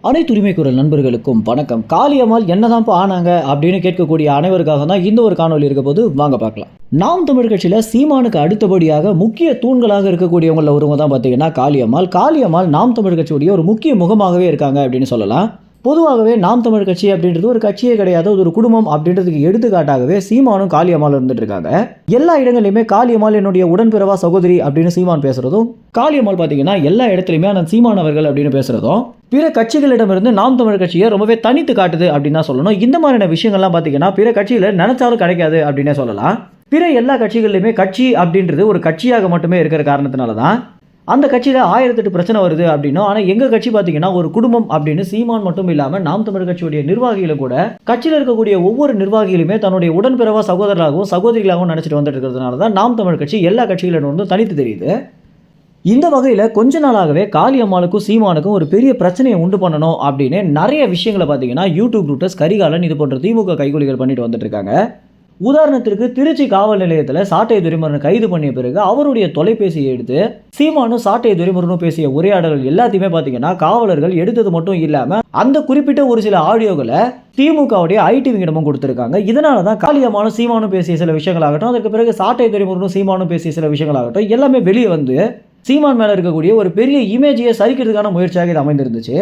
அனைத்து உரிமை குரல் நண்பர்களுக்கும் வணக்கம். காளியம்மாள் என்னதான்ப்பா ஆனாங்க அப்படின்னு கேட்கக்கூடிய அனைவருக்காக தான் இந்த ஒரு காணொலி இருக்க போது வாங்க பார்க்கலாம். நாம் தமிழ் கட்சியில சீமானுக்கு அடுத்தபடியாக முக்கிய தூண்களாக இருக்கக்கூடியவங்கள ஒருவங்க தான் பார்த்தீங்கன்னா காளியம்மாள் நாம் தமிழ் கட்சியுடைய ஒரு முக்கிய முகமாகவே இருக்காங்க அப்படின்னு சொல்லலாம். பொதுவாகவே நாம் தமிழ் கட்சி அப்படின்றது ஒரு கட்சியே கிடையாது, ஒரு குடும்பம் அப்படின்றதுக்கு எடுத்துக்காட்டாகவே சீமானும் காளியம்மாள் இருந்துட்டு இருக்காங்க. எல்லா இடங்களிலுமே காளியம்மாள் என்னுடைய உடன்பிறவா சகோதரி அப்படின்னு சீமான் பேசுறதும், காளியம்மாள் பார்த்தீங்கன்னா எல்லா இடத்துலையுமே அந்த சீமான் அவர்கள் அப்படின்னு பேசுறதும் பிற கட்சிகளிடமிருந்து நாம் தமிழ் கட்சியை ரொம்பவே தனித்து காட்டுது அப்படின்னு தான் சொல்லணும். இந்த மாதிரியான விஷயங்கள்லாம் பார்த்தீங்கன்னா பிற கட்சியில் நினைச்சாலும் கிடைக்காது அப்படின்னே சொல்லலாம். பிற எல்லா கட்சிகளிலுமே கட்சி அப்படின்றது ஒரு கட்சியாக மட்டுமே இருக்கிற காரணத்தினால தான் அந்த கட்சியில் 1008 பிரச்சனை வருது அப்படின்னும். ஆனால் எங்கள் கட்சி பார்த்தீங்கன்னா ஒரு குடும்பம் அப்படின்னு சீமான் மட்டும் இல்லாமல் நாம் தமிழ் கட்சியுடைய நிர்வாகிகளும் கூட கட்சியில் இருக்கக்கூடிய ஒவ்வொரு நிர்வாகிகளுமே தன்னுடைய உடன்பிறவா சகோதரராகவும் சகோதரிகளாகவும் நினச்சிட்டு வந்துட்டு இருக்கிறதுனால தான் நாம் தமிழ் கட்சி எல்லா கட்சிகளிடம் வந்து தனித்து தெரியுது. இந்த வகையில் கொஞ்ச நாளாகவே காளியம்மாளுக்கும் சீமானுக்கும் ஒரு பெரிய பிரச்சனையை உண்டு பண்ணணும் அப்படின்னு நிறைய விஷயங்களை பார்த்தீங்கன்னா யூடியூப் ரூட்டர்ஸ் கரிகாலன் இது போன்ற திமுக கைகூலிகள் பண்ணிட்டு வந்துட்டு இருக்காங்க. உதாரணத்திற்கு திருச்சி காவல் நிலையத்தில் சாட்டை துரைமுருகனை கைது பண்ணிய பிறகு அவருடைய தொலைபேசியை எடுத்து சீமானும் சாட்டை துரைமுருகனும் பேசிய உரையாடல்கள் எல்லாத்தையுமே பார்த்தீங்கன்னா காவலர்கள் எடுத்தது மட்டும் இல்லாமல் அந்த குறிப்பிட்ட ஒரு சில ஆடியோக்களை திமுகவுடைய ஐடி விங்கிடமும் கொடுத்துருக்காங்க. இதனால தான் காளியம்மாளும் சீமானும் பேசிய சில விஷயங்களாகட்டும், அதற்கு பிறகு சாட்டை துரைமுருகனும் சீமானும் பேசிய சில விஷயங்களாகட்டும் எல்லாமே வெளியே வந்து சீமான் மேலே இருக்கக்கூடிய ஒரு பெரிய இமேஜையை சரிக்கிறதுக்கான முயற்சியாக இது அமைந்திருந்துச்சு.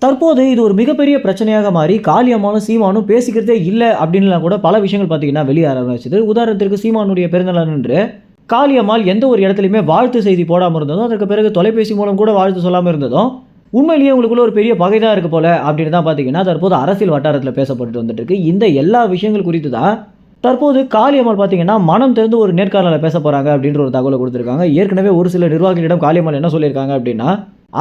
தற்போது இது ஒரு மிகப்பெரிய பிரச்சனையாக மாறி காளியம்மாளும் சீமானும் பேசிக்கிறதே இல்லை அப்படின்லாம் கூட பல விஷயங்கள் பார்த்தீங்கன்னா வெளியே ஆரம்பிச்சது. உதாரணத்திற்கு சீமானுடைய பிறந்தநாள் என்று காளியம்மாள் எந்த ஒரு இடத்துலையுமே வாழ்த்து செய்தி போடாமல் இருந்ததும், அதற்கு பிறகு தொலைபேசி மூலம் கூட வாழ்த்து சொல்லாமல் இருந்ததும் உண்மையிலேயே உங்களுக்குள்ள ஒரு பெரிய பகை தான் இருக்கு போல அப்படின்னு தான் பார்த்தீங்கன்னா தற்போது அரசியல் வட்டாரத்தில் பேசப்பட்டு வந்துட்டு இருக்கு. இந்த எல்லா விஷயங்கள் குறித்து தான் தற்போது காளியம்மாள் பார்த்தீங்கன்னா மனம் திறந்து ஒரு நேர்காணலில் பேச போகிறாங்க அப்படின்ற ஒரு தகவலை கொடுத்துருக்காங்க. ஏற்கனவே ஒரு சில நிர்வாகிகளிடம் காளியம்மாள் என்ன சொல்லியிருக்காங்க அப்படின்னா,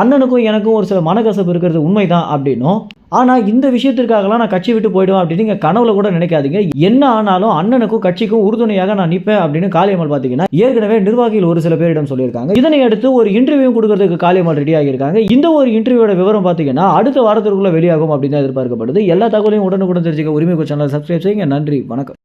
அண்ணனுக்கும் எனக்கும் ஒரு சில மனக்கசப்பு இருக்கிறது உண்மைதான் அப்படின்னும், ஆனால் இந்த விஷயத்திற்காகலாம் நான் கட்சி விட்டு போயிடுவேன் அப்படின்னு நீங்கள் கனவுல கூட நினைக்காதீங்க, என்ன ஆனாலும் அண்ணனுக்கும் கட்சிக்கும் உறுதுணையாக நான் நிற்பேன் அப்படின்னு காளியம்மாள் பார்த்தீங்கன்னா ஏற்கனவே நிர்வாகிகள் ஒரு சில பேரிடம் சொல்லியிருக்காங்க. இதனை அடுத்து ஒரு இன்டர்வியூ கொடுக்கறதுக்கு காளியம்மாள் ரெடி ஆகியிருக்காங்க. இந்த ஒரு இன்டர்வியூட விவரம் பார்த்தீங்கன்னா அடுத்த வாரத்திற்குள்ள வெளியாகும் அப்படின்னு தான் எதிர்பார்க்கப்படுது. எல்லா தகவலையும் உடனுக்குடன் தெரிஞ்சுக்க உரிமை சேனலை சப்ஸ்கிரைப் செய்யுங்க. நன்றி, வணக்கம்.